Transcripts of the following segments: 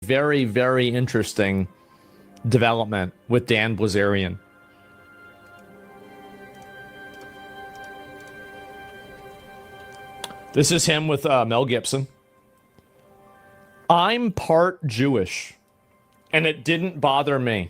very, very interesting development with Dan Bilzerian. This is him with Mel Gibson. I'm part Jewish, and it didn't bother me.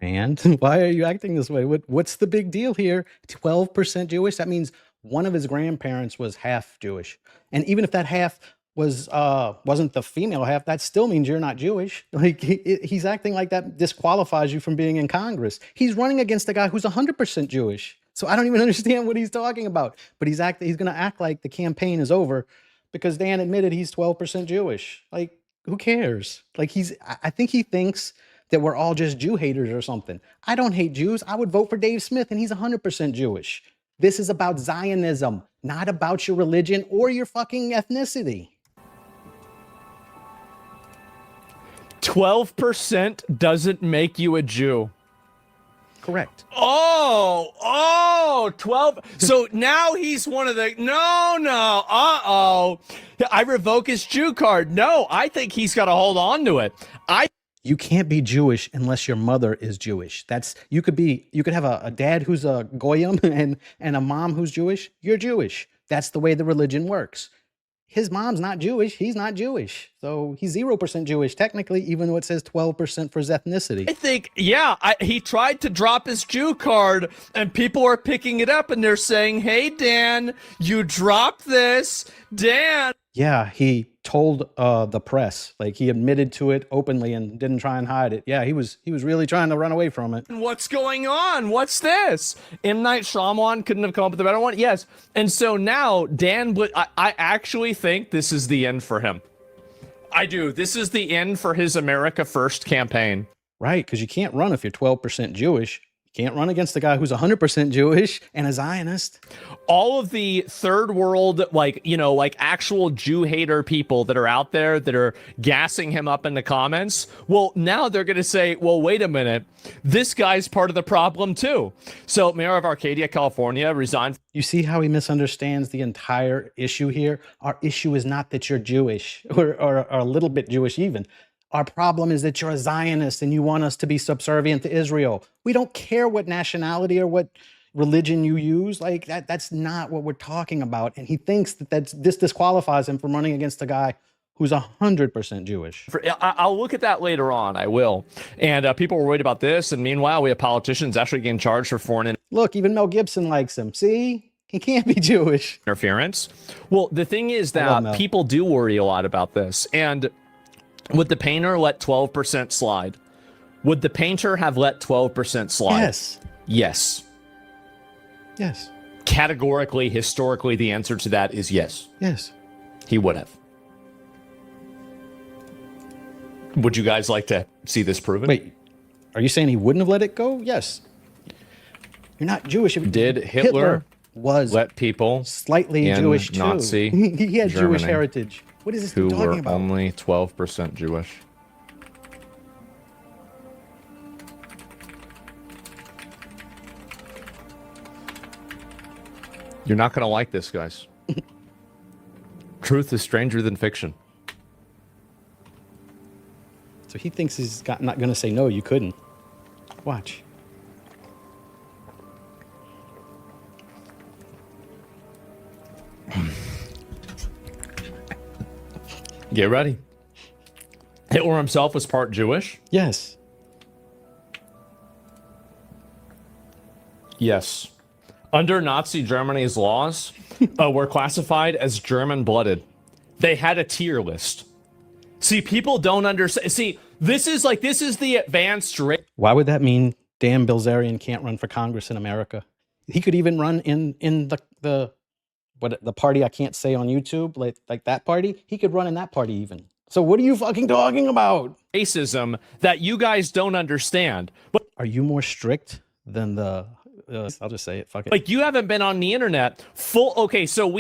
And why are you acting this way? What's the big deal here? 12% Jewish? That means one of his grandparents was half Jewish. And even if that half was wasn't the female half, that still means you're not Jewish. Like he's acting like that disqualifies you from being in Congress. He's running against a guy who's 100% Jewish. So I don't even understand what he's talking about. But he's going to act like the campaign is over because Dan admitted he's 12% Jewish. Like, who cares? Like I think he thinks that we're all just Jew haters or something. I don't hate Jews. I would vote for Dave Smith and he's 100% Jewish. This is about Zionism, not about your religion or your fucking ethnicity. 12% doesn't make you a Jew. Correct. 12. So now he's one of the, no. I revoke his Jew card. No, I think he's got to hold on to it. You can't be Jewish unless your mother is Jewish. You could have a dad who's a goyim and a mom who's Jewish. You're Jewish. That's the way the religion works. His mom's not Jewish. He's not Jewish. So he's 0% Jewish technically, even though it says 12% for his ethnicity. I think, yeah, he tried to drop his Jew card and people are picking it up and they're saying, hey, Dan, you dropped this. Dan. Yeah, he told the press, like he admitted to it openly and didn't try and hide it. Yeah, he was really trying to run away from it. What's going on? What's this? M. Night Shyamalan couldn't have come up with a better one? Yes. And so now Dan, I actually think this is the end for him. I do. This is the end for his America First campaign. Right, because you can't run if you're 12% Jewish. You can't run against the guy who's 100% Jewish and a Zionist. All of the third world, like actual Jew hater people that are out there that are gassing him up in the comments. Well, now they're going to say, well, wait a minute. This guy's part of the problem, too. So Mayor of Arcadia, California, resigned. You see how he misunderstands the entire issue here? Our issue is not that you're Jewish or a little bit Jewish even. Our problem is that you're a Zionist and you want us to be subservient to Israel. We don't care what nationality or what religion you use. Like that's not what we're talking about. And he thinks that this disqualifies him from running against a guy who's 100% Jewish. I'll look at that later on. I will. And people were worried about this. And meanwhile, we have politicians actually getting charged for foreign. Look, even Mel Gibson likes him. See? He can't be Jewish. Interference. Well, the thing is that people do worry a lot about this. And would the painter let 12% slide? Would the painter have let 12% slide? Yes. Yes. Yes. Categorically, historically, the answer to that is yes. Yes. He would have. Would you guys like to see this proven? Wait, are you saying he wouldn't have let it go? Yes. You're not Jewish. Did Hitler was let people slightly Jewish too? Nazi he had Germany, Jewish heritage. What is this who talking were about? Only 12% Jewish. You're not going to like this, guys. Truth is stranger than fiction. So he thinks he's not going to say no, you couldn't. Watch. Get ready. Hitler himself was part Jewish? Yes. Yes. Under Nazi Germany's laws, were classified as German-blooded. They had a tier list. See, people don't understand. See, this is the advanced rate. Why would that mean Dan Bilzerian can't run for Congress in America? He could even run in the party I can't say on YouTube, like that party. He could run in that party even. So what are you fucking talking about? Racism that you guys don't understand. But are you more strict than the... I'll just say it. Fuck it. Like, you haven't been on the internet. Okay, so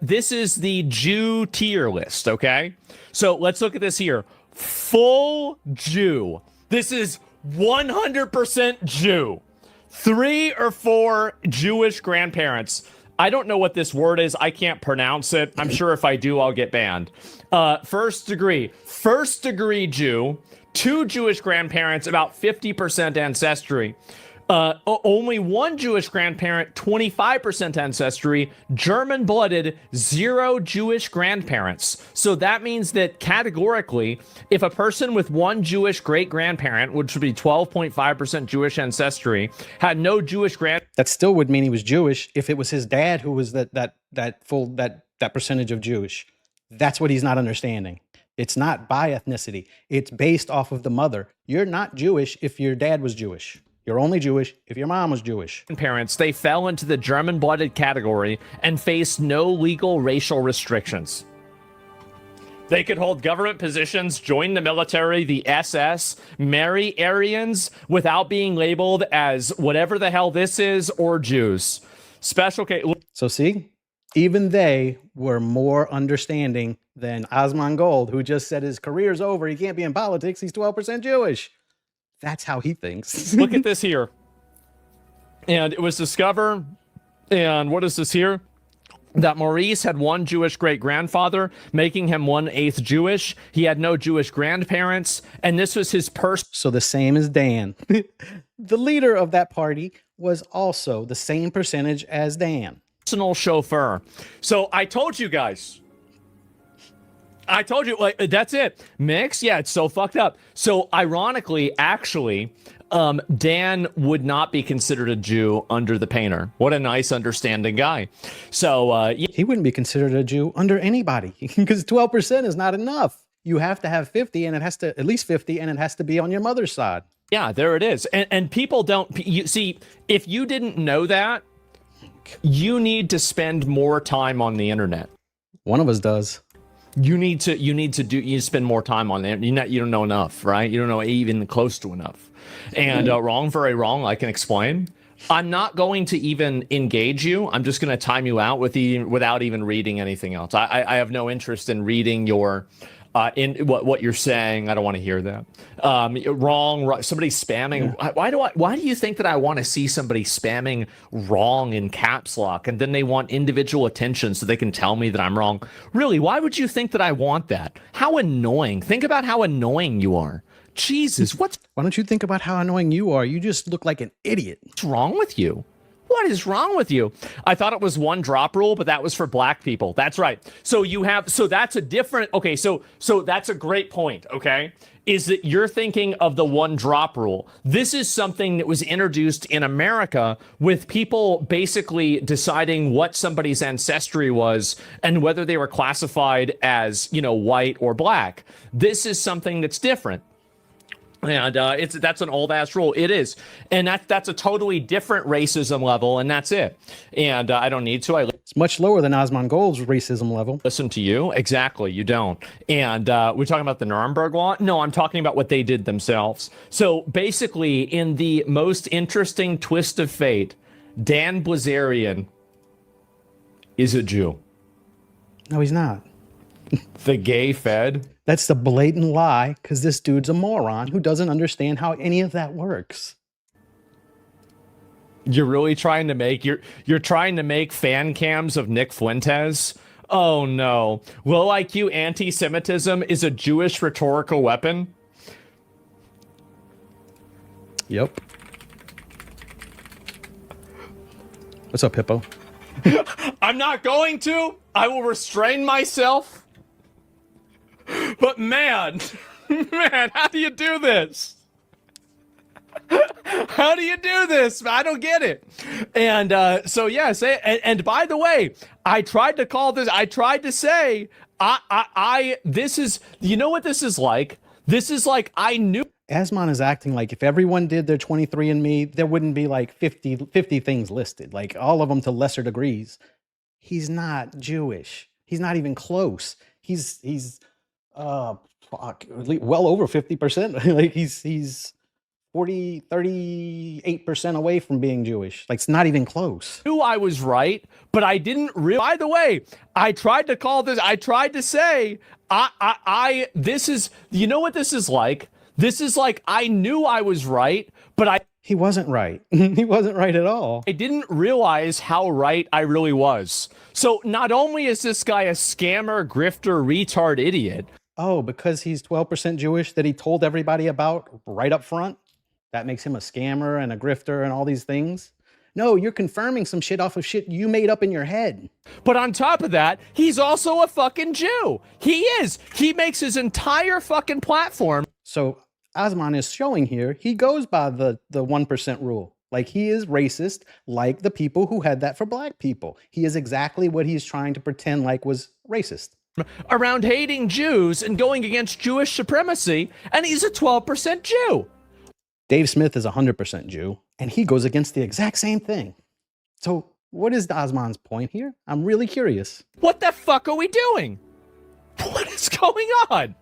this is the Jew tier list, okay? So let's look at this here. Full Jew. This is 100% Jew. 3 or 4 Jewish grandparents. I don't know what this word is. I can't pronounce it. I'm sure if I do, I'll get banned. First degree Jew, 2 Jewish grandparents, about 50% ancestry. Only 1 Jewish grandparent, 25% ancestry, German-blooded, 0 Jewish grandparents. So that means that categorically, if a person with 1 Jewish great-grandparent, which would be 12.5% Jewish ancestry, had no Jewish that still would mean he was Jewish if it was his dad who was that percentage of Jewish. That's what he's not understanding. It's not by ethnicity. It's based off of the mother. You're not Jewish if your dad was Jewish. You're only Jewish if your mom was Jewish. Parents, they fell into the German-blooded category and faced no legal racial restrictions. They could hold government positions, join the military, the SS, marry Aryans without being labeled as whatever the hell this is or Jews. Special case. So see, even they were more understanding than Asmongold, who just said his career's over. He can't be in politics. He's 12% Jewish. That's how he thinks. Look at this here. And it was discovered, and what is this here? That Maurice had 1 Jewish great-grandfather, making him 1/8 Jewish. He had no Jewish grandparents, and this was his So the same as Dan. The leader of that party was also the same percentage as Dan. Personal chauffeur. So I told you guys. I told you, like, that's it. Mix? Yeah, it's so fucked up. So ironically, actually, Dan would not be considered a Jew under the painter. What a nice, understanding guy. So he wouldn't be considered a Jew under anybody because 12% is not enough. You have to have 50, and it has to at least 50, and it has to be on your mother's side. Yeah, there it is. And people don't. You see, if you didn't know that, you need to spend more time on the internet. One of us does. You spend more time on it. You don't know enough, right? You don't know even close to enough. And wrong, very wrong. I can explain. I'm not going to even engage you. I'm just going to time you out without even reading anything else. I have no interest in reading your in what you're saying. I don't want to hear that. Wrong. Somebody spamming. Yeah. Why do you think that I want to see somebody spamming wrong in caps lock, and then they want individual attention so they can tell me that I'm wrong? Really? Why would you think that I want that? How annoying. Think about how annoying you are. Jesus, why don't you think about how annoying you are? You just look like an idiot. What's wrong with you? What is wrong with you? I thought it was 1 drop rule, but that was for black people. That's right. So that's a different, okay, so that's a great point, okay? Is that you're thinking of the 1 drop rule. This is something that was introduced in America with people basically deciding what somebody's ancestry was and whether they were classified as, white or black. This is something that's different. And that's an old ass rule. It is, and that's a totally different racism level, and that's it. And I don't need to. It's much lower than Asmongold's racism level. Listen to you exactly. You don't. And we're talking about the Nuremberg Law. No, I'm talking about what they did themselves. So basically, in the most interesting twist of fate, Dan Bilzerian is a Jew. No, he's not. The gay Fed. That's the blatant lie, because this dude's a moron who doesn't understand how any of that works. You're really trying to make you're trying to make fan cams of Nick Fuentes? Oh no. Low IQ anti-Semitism is a Jewish rhetorical weapon? Yep. What's up, Hippo? I'm not going to. I will restrain myself. But man, how do you do this? How do you do this? I don't get it. And so yes, and by the way, I tried to call this. I tried to say, this is. You know what this is like? This is like I knew. Asmon is acting like if everyone did their 23andMe, there wouldn't be like 50 things listed, like all of them to lesser degrees. He's not Jewish. He's not even close. He's well over 50%. Like he's 38% away from being Jewish. Like it's not even close. I knew I was right, but I didn't realize. By the way, I tried to call this. I tried to say, this is. You know what this is like? This is like I knew I was right, but I He wasn't right. He wasn't right at all. I didn't realize how right I really was. So not only is this guy a scammer, grifter, retard, idiot. Oh, because he's 12% Jewish that he told everybody about right up front? That makes him a scammer and a grifter and all these things? No, you're confirming some shit off of shit you made up in your head. But on top of that, he's also a fucking Jew. He is. He makes his entire fucking platform. So Osman is showing here, he goes by the 1% rule. Like, he is racist, like the people who had that for black people. He is exactly what he's trying to pretend like was racist. Around hating Jews and going against Jewish supremacy, and he's a 12% Jew. Dave Smith is 100% Jew, and he goes against the exact same thing. So what is Osman's point here? I'm really curious. What the fuck are we doing? What is going on?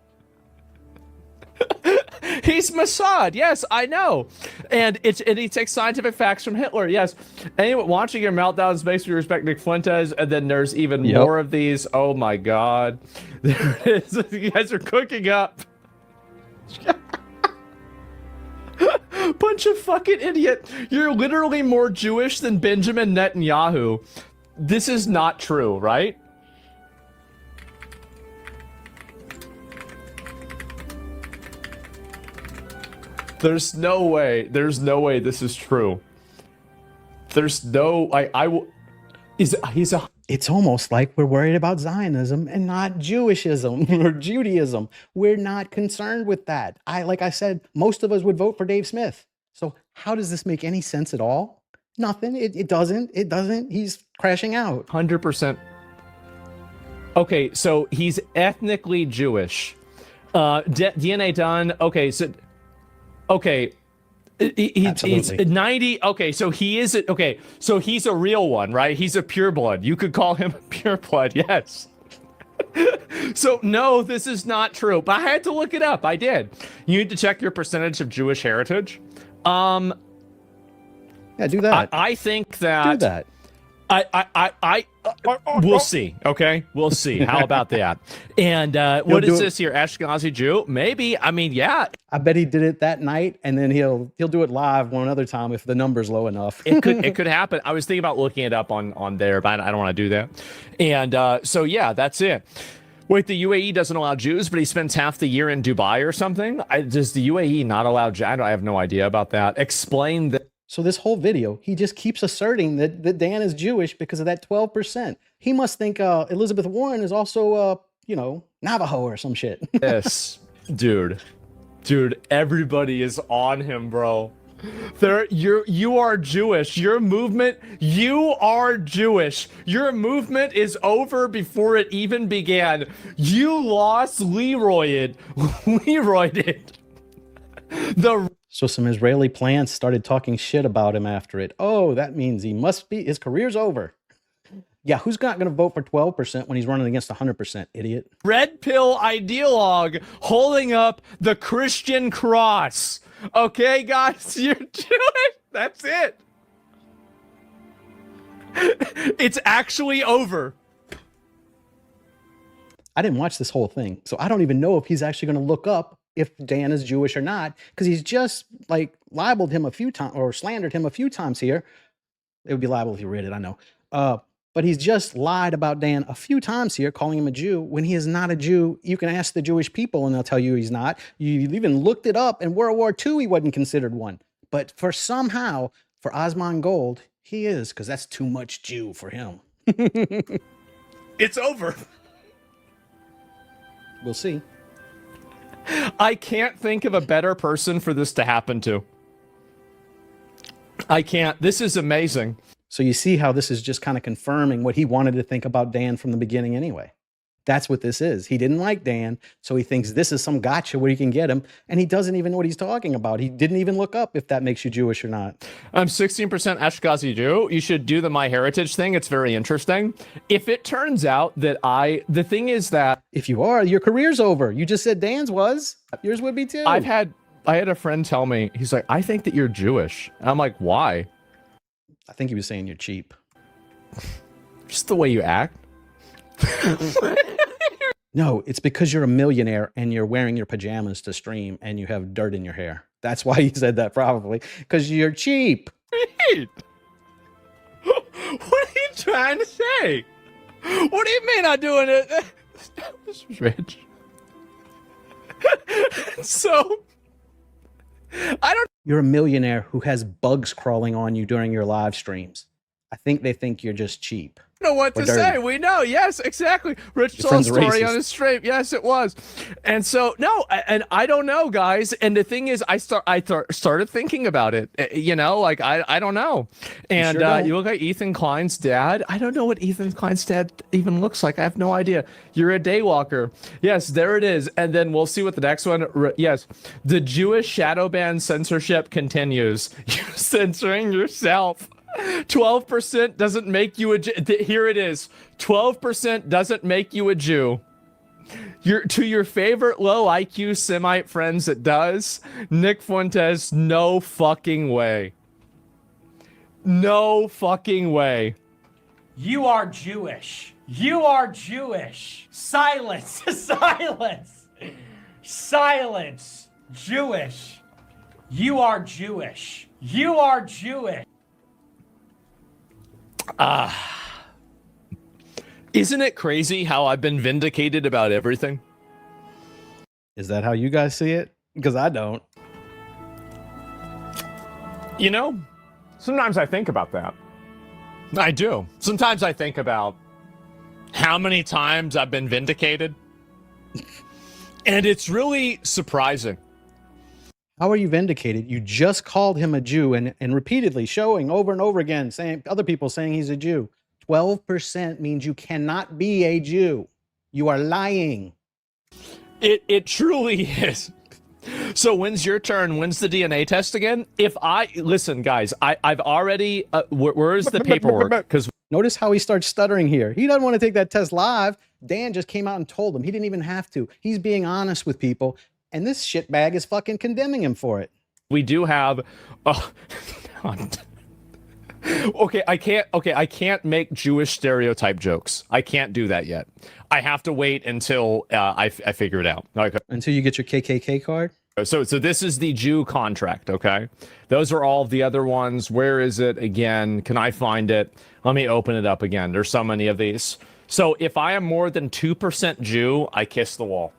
He's Mossad. Yes, I know. And he takes scientific facts from Hitler. Yes. Anyway, watching your meltdowns makes me respect Nick Fuentes. And then there's even more of these. Oh my God. There it is. You guys are cooking up. Bunch of fucking idiot. You're literally more Jewish than Benjamin Netanyahu. This is not true, right? There's no way this is true. There's no, he's a. It's almost like we're worried about Zionism and not Jewishism or Judaism. We're not concerned with that. Like I said, most of us would vote for Dave Smith. So how does this make any sense at all? Nothing. It doesn't. It doesn't. He's crashing out. 100%. Okay, so he's ethnically Jewish. DNA done. Okay, so. Okay, he's 90. Okay, so he is. Okay, so he's a real one, right? He's a pureblood. You could call him a pureblood. Yes. So no, this is not true. But I had to look it up. I did. You need to check your percentage of Jewish heritage. Yeah, do that. I think that. Do that. We'll see. Okay, we'll see. How about that? And what is this here? Ashkenazi Jew? Maybe. I mean, yeah. I bet he did it that night, and then he'll do it live one other time if the number's low enough. It could happen. I was thinking about looking it up on there, but I don't want to do that. And so yeah, that's it. Wait, the UAE doesn't allow Jews, but he spends half the year in Dubai or something? Does the UAE not allow Jews? I have no idea about that. Explain that. So this whole video, he just keeps asserting that Dan is Jewish because of that 12%. He must think Elizabeth Warren is also, Navajo or some shit. Yes, dude, everybody is on him, bro. You are Jewish. Your movement, you are Jewish. Your movement is over before it even began. You lost Leroyed. So some Israeli plants started talking shit about him after it. Oh, that means his career's over. Yeah, who's not going to vote for 12% when he's running against 100%, idiot? Red pill ideologue holding up the Christian cross. Okay, guys, you're Jewish. That's it. It's actually over. I didn't watch this whole thing, so I don't even know if he's actually going to look up if Dan is Jewish or not, because he's just libeled him a few times or slandered him a few times here. It would be libel if you read it, I know. But he's just lied about Dan a few times here, calling him a Jew when he is not a Jew. You can ask the Jewish people and they'll tell you he's not. You even looked it up. In World War II, he wasn't considered one. But for Asmongold, he is, because that's too much Jew for him. It's over. We'll see. I can't think of a better person for this to happen to. I can't. This is amazing. So you see how this is just kind of confirming what he wanted to think about Dan from the beginning anyway. That's what this is. He didn't like Dan, so he thinks this is some gotcha where he can get him, and he doesn't even know what he's talking about. He didn't even look up if that makes you Jewish or not. I'm 16% Ashkenazi Jew. You should do the MyHeritage thing. It's very interesting. If it turns out that the thing is that... If you are, your career's over. You just said Dan's was. Yours would be too. I had a friend tell me, he's like, I think that you're Jewish. And I'm like, why? I think he was saying you're cheap. Just the way you act. No, it's because you're a millionaire and you're wearing your pajamas to stream and you have dirt in your hair. That's why he said that, probably because you're cheap. Wait. What are you trying to say? What do you mean I'm doing it? This was rich. So, I don't. You're a millionaire who has bugs crawling on you during your live streams. I think they think you're just cheap. Know what to say. We know. Yes, exactly. Rich told a story on his stream. Yes, it was. And so no, and I don't know, guys. And the thing is, I started thinking about it. You know, like I don't know. And you look at Ethan Klein's dad. I don't know what Ethan Klein's dad even looks like. I have no idea. You're a daywalker. Yes, there it is. And then we'll see what the next one. Yes, the Jewish shadow ban censorship continues. You're censoring yourself. 12% doesn't make you a Jew. Here it is. 12% doesn't make you a Jew. To your favorite low IQ Semite friends, it does. Nick Fuentes, no fucking way. No fucking way. You are Jewish. You are Jewish. Silence. Silence. Silence. Jewish. You are Jewish. You are Jewish. Isn't it crazy how I've been vindicated about everything? Is that how you guys see it? Because I don't. You know, sometimes I think about that. I do. Sometimes I think about how many times I've been vindicated. And it's really surprising. How are you vindicated? You just called him a Jew and repeatedly showing over and over again, saying other people saying he's a Jew. 12% means you cannot be a Jew. You are lying. It truly is. So when's your turn? When's the DNA test again? Listen, guys, I've already, where's the paperwork? Because notice how he starts stuttering here. He doesn't want to take that test live. Dan just came out and told him. He didn't even have to. He's being honest with people. And this shitbag is fucking condemning him for it. We do have, I can't make Jewish stereotype jokes. I can't do that yet. I have to wait until I figure it out. Okay. Until you get your KKK card? So this is the Jew contract, okay? Those are all the other ones. Where is it again? Can I find it? Let me open it up again. There's so many of these. So if I am more than 2% Jew, I kiss the wall.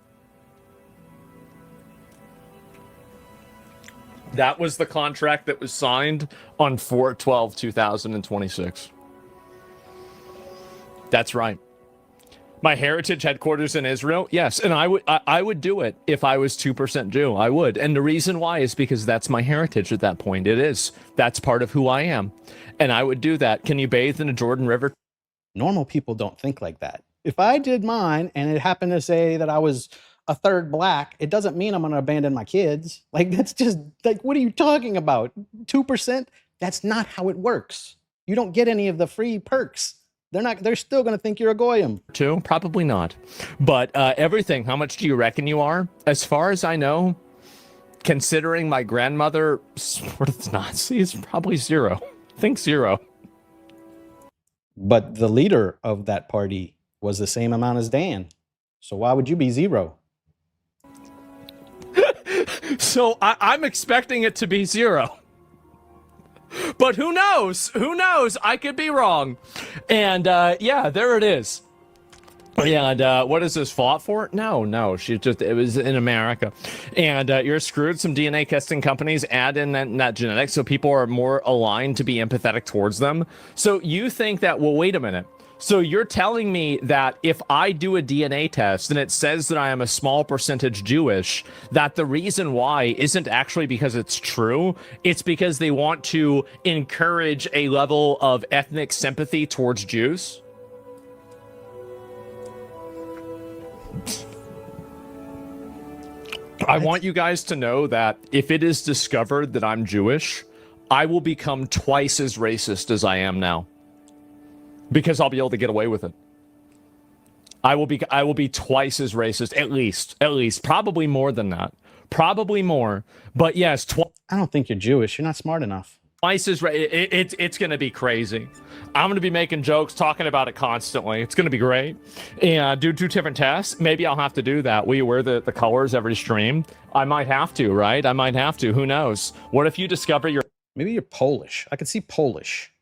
That was the contract that was signed on 4/12/2026. That's right. My heritage headquarters in Israel, yes, and I would do it if I was 2% Jew. I would, and the reason why is because that's my heritage at that point. It is. That's part of who I am, and I would do that. Can you bathe in the Jordan River? Normal people don't think like that. If I did mine and it happened to say that I was a third black, it doesn't mean I'm going to abandon my kids. Like, that's just like, what are you talking about? 2%? That's not how it works. You don't get any of the free perks. They're still going to think you're a goyim. Too? Probably not. But everything, how much do you reckon you are? As far as I know, considering my grandmother supported the Nazis, probably 0. I think 0. But the leader of that party was the same amount as Dan. So why would you be 0? So I'm expecting it to be 0. But who knows? Who knows? I could be wrong. And yeah, there it is. Yeah, and what is this fought for? No, it was in America. And you're screwed. Some DNA testing companies add in that genetics so people are more aligned to be empathetic towards them. So you think that, well, wait a minute. So you're telling me that if I do a DNA test and it says that I am a small percentage Jewish, that the reason why isn't actually because it's true, it's because they want to encourage a level of ethnic sympathy towards Jews? I want you guys to know that if it is discovered that I'm Jewish, I will become twice as racist as I am now. Because I'll be able to get away with it. I will be twice as racist, at least, probably more than that, probably more. But yes, I don't think you're Jewish. You're not smart enough. Twice as it's going to be crazy. I'm going to be making jokes, talking about it constantly. It's going to be great. And do 2 different tests. Maybe I'll have to do that. Will you wear the colors every stream? I might have to, right? I might have to. Who knows? What if you discover you're Maybe you're Polish. I could see Polish.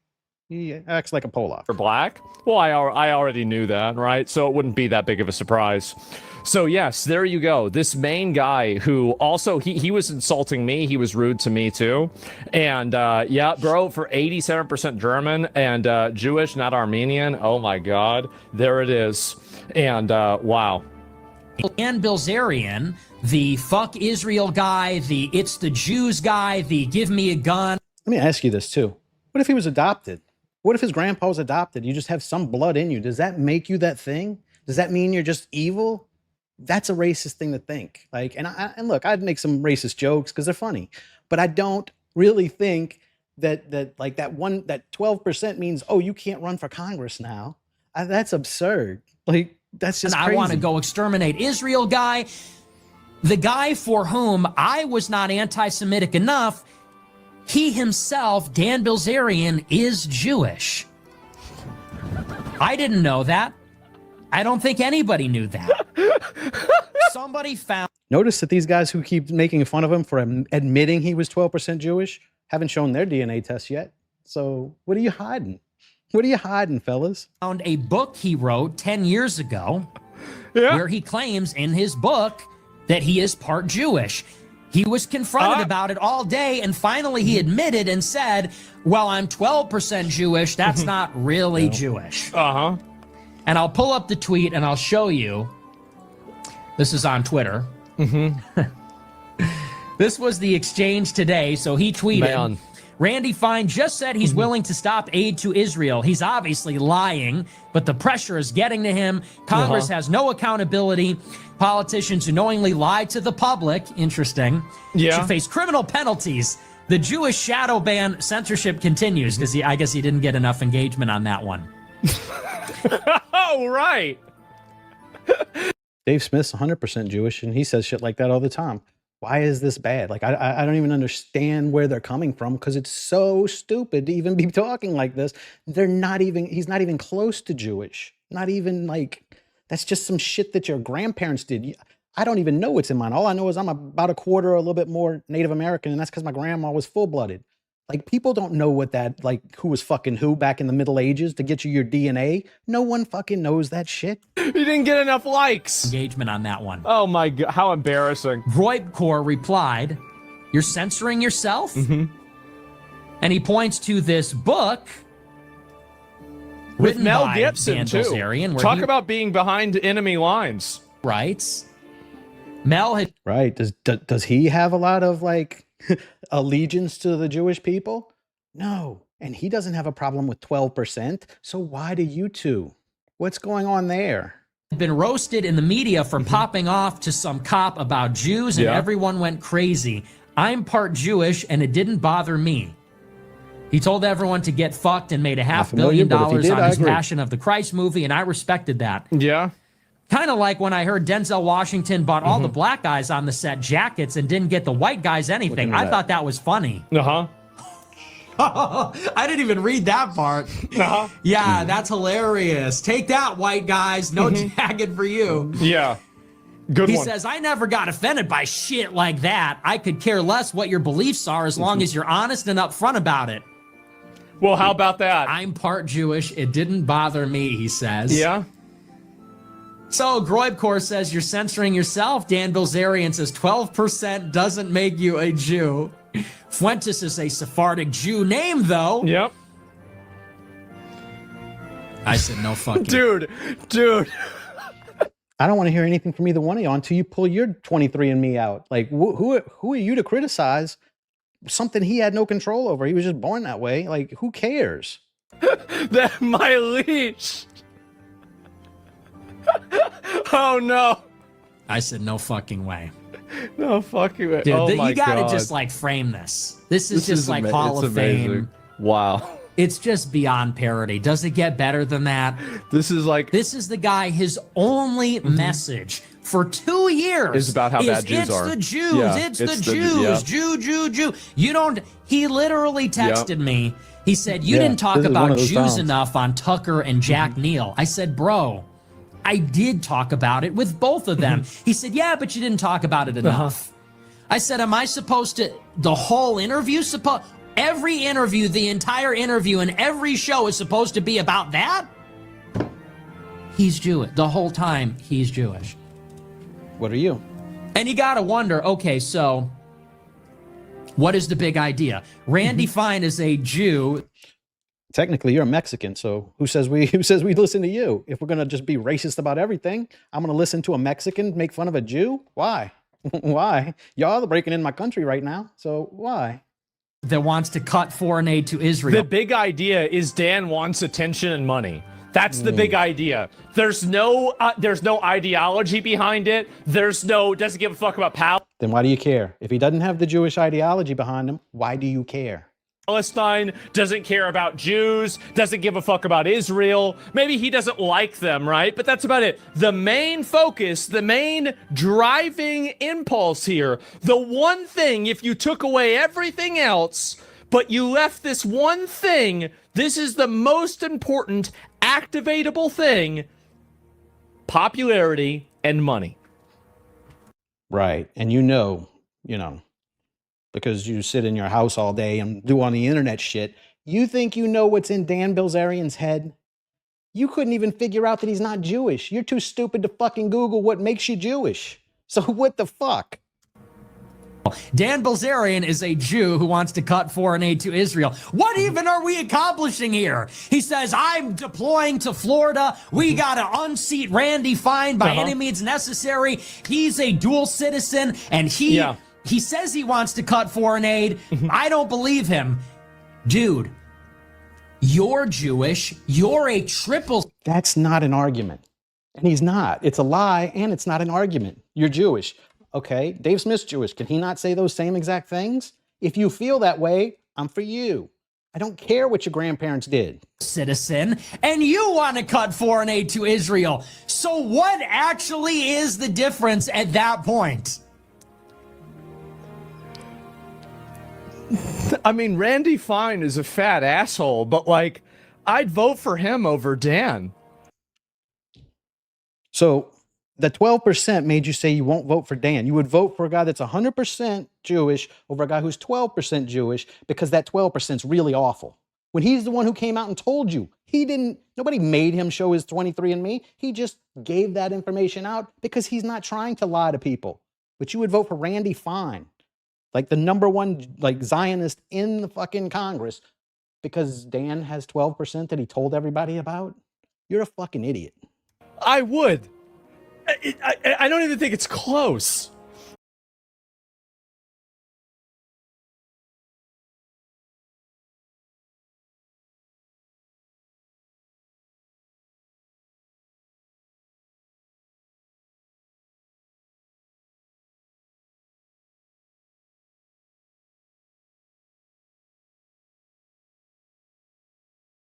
He acts like a Polak. black? Well, I already knew that, right? So it wouldn't be that big of a surprise. So yes, there you go. This main guy who also he was insulting me. He was rude to me too. And yeah, bro, for 87% German and Jewish, not Armenian. Oh my God, there it is. And wow. Dan Bilzerian, the fuck Israel guy, the it's the Jews guy, the give me a gun. Let me ask you this too. What if he was adopted? What if his grandpa was adopted? You just have some blood in you. Does that make you that thing? Does that mean you're just evil? That's a racist thing to think. Like, and look, I'd make some racist jokes because they're funny, but I don't really think that like that 12% means, oh, you can't run for Congress now. That's absurd. Like, that's just crazy. I want to go exterminate Israel guy. The guy for whom I was not anti-Semitic enough, he himself, Dan Bilzerian, is Jewish. I didn't know that. I don't think anybody knew that. Somebody found... Notice that these guys who keep making fun of him for admitting he was 12% Jewish haven't shown their DNA test yet. So what are you hiding? What are you hiding, fellas? Found a book he wrote 10 years ago where he claims in his book that he is part Jewish. He was confronted about it all day, and finally he admitted and said, well, I'm 12% Jewish. That's not really Jewish. Uh-huh. And I'll pull up the tweet and I'll show you. This is on Twitter. This was the exchange today. So he tweeted, Randy Fine just said he's willing to stop aid to Israel. He's obviously lying, but the pressure is getting to him. Congress has no accountability. Politicians who knowingly lie to the public, interesting, should face criminal penalties. The Jewish shadow ban censorship continues because I guess he didn't get enough engagement on that one. Oh, right. Dave Smith's 100% Jewish, and he says shit like that all the time. Why is this bad? Like, I don't even understand where they're coming from because it's so stupid to even be talking like this. He's not even close to Jewish. Not even like, that's just some shit that your grandparents did. I don't even know what's in mine. All I know is I'm about a quarter or a little bit more Native American, and that's because my grandma was full-blooded. Like, people don't know what that, like, who was fucking who back in the Middle Ages to get you your DNA. No one fucking knows that shit. You didn't get enough likes. Engagement on that one. Oh my God, how embarrassing. Roybcore replied, you're censoring yourself? And he points to this book with Mel by Gibson, Dan too. Bilzerian, Talk about being behind enemy lines. Writes, Mel had... Right. Does he have a lot of, like, allegiance to the Jewish people? No. And he doesn't have a problem with 12%. So why do you two? What's going on there? Been roasted in the media for popping off to some cop about Jews, and everyone went crazy. I'm part Jewish, and it didn't bother me. He told everyone to get fucked and made $500 million on his Passion of the Christ movie, and I respected that. Yeah. Kind of like when I heard Denzel Washington bought all the black guys on the set jackets and didn't get the white guys anything. I thought that was funny. Uh-huh. I didn't even read that part. Yeah, that's hilarious. Take that, white guys. No jacket for you. Yeah. Good He one. says, I never got offended by shit like that. I could care less what your beliefs are as long as you're honest and upfront about it. Well, how about that? I'm part Jewish. It didn't bother me, he says. Yeah. So Groibcore says you're censoring yourself. Dan Bilzerian says 12% doesn't make you a Jew. Fuentes is a Sephardic Jew name, though. Yep. I said no fucking. Dude. I don't want to hear anything from either one of y'all until you pull your 23andMe out. Like, who are you to criticize something he had no control over? He was just born that way. Like, who cares? That my leash. Oh no. I said no fucking way. No fucking way. Dude, oh my you gotta God. just like frame this. This is just like Hall of amazing. Fame. Wow. It's just beyond parody. Does it get better than that? This is like... This is the guy, his only message for 2 years is about how bad Jews are. It's the Jews. Yeah, it's the Jews. yeah. Jew. You don't. He literally texted me. He said, you didn't talk this is one about of those Jews times. enough on Tucker and Jack Neal. I said, bro, I did talk about it with both of them. He said, yeah, but you didn't talk about it enough. I said, am I supposed to, the whole interview, every interview, the entire interview and every show is supposed to be about that? He's Jewish. The whole time, he's Jewish. What are you? And you gotta wonder, okay, so what is the big idea? Randy Fine is a Jew. Technically, you're a Mexican, so who says we listen to you? If we're gonna just be racist about everything, I'm gonna listen to a Mexican make fun of a Jew? Why? Why? Y'all are breaking in my country right now, so why? That wants to cut foreign aid to Israel. The big idea is Dan wants attention and money. That's the big idea. There's no ideology behind it. Doesn't give a fuck about Then why do you care? If he doesn't have the Jewish ideology behind him, why do you care? Palestine, doesn't care about Jews, doesn't give a fuck about Israel. Maybe he doesn't like them, right? But that's about it. The main focus, the main driving impulse here, the one thing, if you took away everything else, but you left this one thing, this is the most important activatable thing: popularity and money. Right. And you know, because you sit in your house all day and do on the internet shit, you think you know what's in Dan Bilzerian's head? You couldn't even figure out that he's not Jewish. You're too stupid to fucking Google what makes you Jewish. So what the fuck? Dan Bilzerian is a Jew who wants to cut foreign aid to Israel. What even are we accomplishing here? He says, I'm deploying to Florida. We got to unseat Randy Fine by any means necessary. He's a dual citizen, and he says he wants to cut foreign aid. I don't believe him. Dude, you're Jewish. You're a triple. That's not an argument. And he's not. It's a lie, and it's not an argument. You're Jewish. Okay, Dave Smith's Jewish. Can he not say those same exact things? If you feel that way, I'm for you. I don't care what your grandparents did. Citizen, and you want to cut foreign aid to Israel. So what actually is the difference at that point? I mean, Randy Fine is a fat asshole, but like, I'd vote for him over Dan. So the 12% made you say you won't vote for Dan. You would vote for a guy that's 100% Jewish over a guy who's 12% Jewish because that 12% is really awful. When he's the one who came out and told you, nobody made him show his 23andMe. He just gave that information out because he's not trying to lie to people. But you would vote for Randy Fine, like the #1 like Zionist in the fucking Congress, because Dan has 12% that he told everybody about. You're a fucking idiot. I would. I don't even think it's close.